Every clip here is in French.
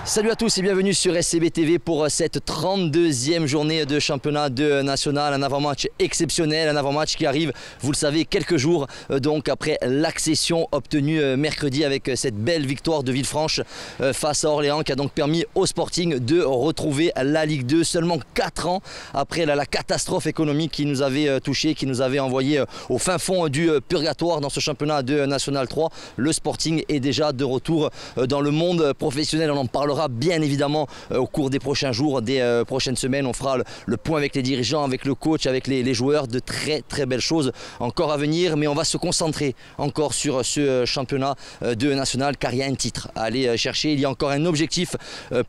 Salut à tous et bienvenue sur SCB TV pour cette 32e journée de championnat de national. Un avant-match exceptionnel, un avant-match qui arrive, vous le savez, quelques jours donc après l'accession obtenue mercredi avec cette belle victoire de Villefranche face à Orléans qui a donc permis au Sporting de retrouver la Ligue 2 seulement 4 ans après la catastrophe économique qui nous avait touché, qui nous avait envoyé au fin fond du purgatoire dans ce championnat de National 3. Le Sporting est déjà de retour dans le monde professionnel, on en parlera bien évidemment au cours des prochains jours, des prochaines semaines. On fera le point avec les dirigeants, avec le coach, avec les joueurs. De très belles choses encore à venir, mais on va se concentrer encore sur ce championnat de national car il y a un titre à aller chercher. Il y a encore un objectif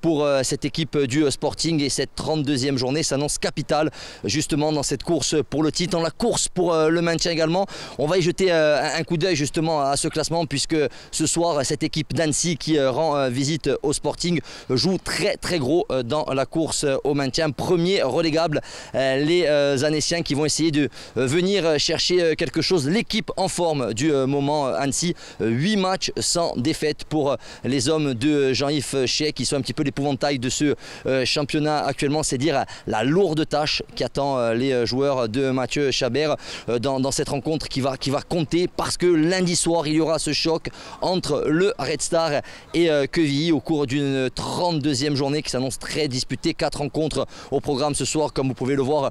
pour cette équipe du Sporting et cette 32e journée s'annonce capitale justement dans cette course pour le titre, dans la course pour le maintien également. On va y jeter un coup d'œil justement à ce classement puisque ce soir cette équipe d'Annecy qui rend visite au Sporting joue très gros dans la course au maintien. Premier relégable, les Annéciens qui vont essayer de venir chercher quelque chose. L'équipe en forme du moment Annecy, 8 matchs sans défaite pour les hommes de Jean-Yves Chiec qui sont un petit peu l'épouvantail de ce championnat actuellement. C'est dire la lourde tâche qui attend les joueurs de Mathieu Chabert dans cette rencontre qui va compter parce que lundi soir il y aura ce choc entre le Red Star et Quevilly au cours d'une 32e journée qui s'annonce très disputée. 4 rencontres au programme ce soir comme vous pouvez le voir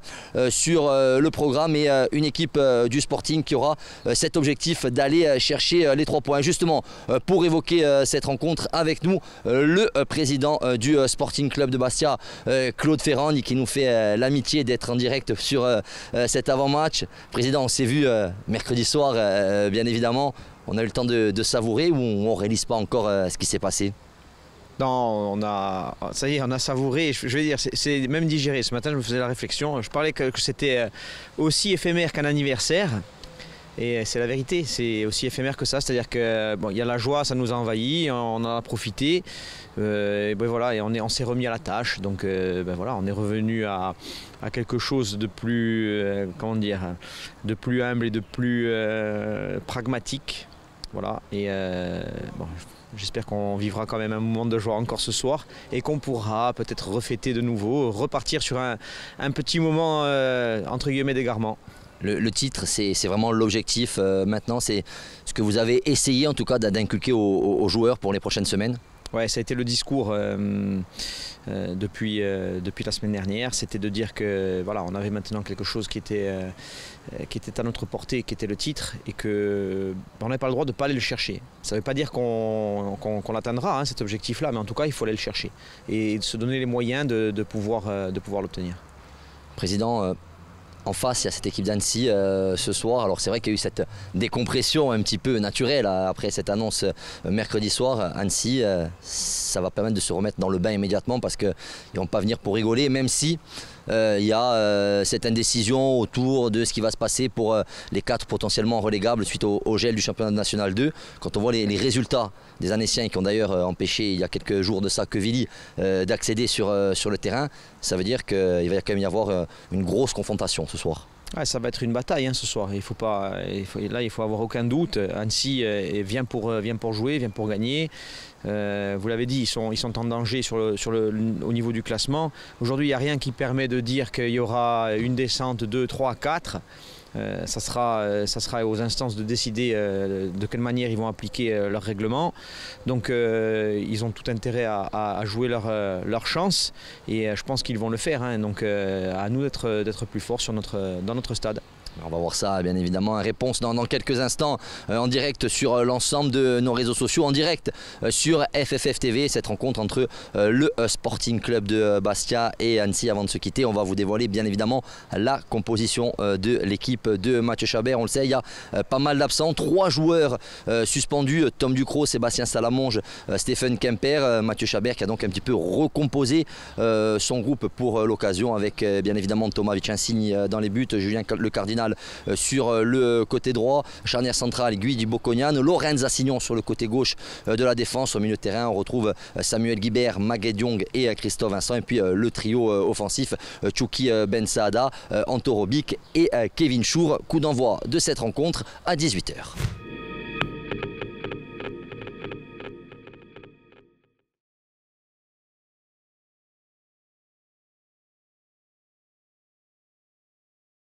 sur le programme et une équipe du Sporting qui aura cet objectif d'aller chercher les 3 points. Justement pour évoquer cette rencontre avec nous le président du Sporting Club de Bastia, Claude Ferrand, qui nous fait l'amitié d'être en direct sur cet avant-match. Président, on s'est vu mercredi soir bien évidemment. On a eu le temps de savourer ou on ne réalise pas encore ce qui s'est passé? Non, ça y est, on a savouré, je veux dire, c'est même digéré. Ce matin, je me faisais la réflexion, je parlais que c'était aussi éphémère qu'un anniversaire. Et c'est la vérité, c'est aussi éphémère que ça, c'est-à-dire que bon, il y a la joie, ça nous a envahi, on en a profité, et ben voilà, et on s'est remis à la tâche, donc ben voilà, on est revenu à quelque chose de plus, comment dire, de plus humble et de plus pragmatique, voilà, et bon. J'espère qu'on vivra quand même un moment de joie encore ce soir et qu'on pourra peut-être refêter de nouveau, repartir sur un petit moment entre guillemets d'égarement. Le titre, c'est vraiment l'objectif maintenant, c'est ce que vous avez essayé en tout cas d'inculquer aux joueurs pour les prochaines semaines? Ouais, ça a été le discours depuis la semaine dernière, c'était de dire que voilà, on avait maintenant quelque chose qui était à notre portée, qui était le titre, et qu'on n'avait pas le droit de ne pas aller le chercher. Ça ne veut pas dire qu'on l'atteindra, hein, cet objectif-là, mais en tout cas, il faut aller le chercher et de se donner les moyens de pouvoir l'obtenir. Président, en face, il y a cette équipe d'Annecy ce soir. Alors c'est vrai qu'il y a eu cette décompression un petit peu naturelle après cette annonce mercredi soir. Annecy, ça va permettre de se remettre dans le bain immédiatement parce qu'ils ne vont pas venir pour rigoler, même si il y a cette indécision autour de ce qui va se passer pour les 4 potentiellement relégables suite au gel du championnat national 2. Quand on voit les résultats des Annéciens qui ont d'ailleurs empêché il y a quelques jours de ça Quevilly d'accéder sur le terrain, ça veut dire qu'il va quand même y avoir une grosse confrontation ce soir. Ah, ça va être une bataille hein, ce soir, il faut avoir aucun doute. Annecy vient pour jouer, vient pour gagner. Vous l'avez dit, ils sont en danger au niveau du classement. Aujourd'hui, il n'y a rien qui permet de dire qu'il y aura une descente 2, 3, 4. Ça sera aux instances de décider de quelle manière ils vont appliquer leur règlement. Donc ils ont tout intérêt à jouer leur chance et je pense qu'ils vont le faire. Hein. Donc à nous d'être plus forts dans notre stade. On va voir ça bien évidemment, réponse dans quelques instants en direct sur l'ensemble de nos réseaux sociaux, en direct sur FFF TV, cette rencontre entre le Sporting Club de Bastia et Annecy. Avant de se quitter, on va vous dévoiler bien évidemment la composition de l'équipe de Mathieu Chabert. On le sait, il y a pas mal d'absents, 3 joueurs suspendus, Tom Ducrot, Sébastien Salamonge, Stéphane Kemper. Mathieu Chabert qui a donc un petit peu recomposé son groupe pour l'occasion avec bien évidemment Thomas Vicensigni dans les buts, Julien Le Cardinal sur le côté droit, charnière centrale Guy Bocognan, Lorenz Assignon sur le côté gauche de la défense. Au milieu de terrain on retrouve Samuel Guibert, Maguette Diong et Christophe Vincent, et puis le trio offensif Tchouki Ben Saada, Anto Robic et Kevin Chour. Coup d'envoi de cette rencontre à 18 h.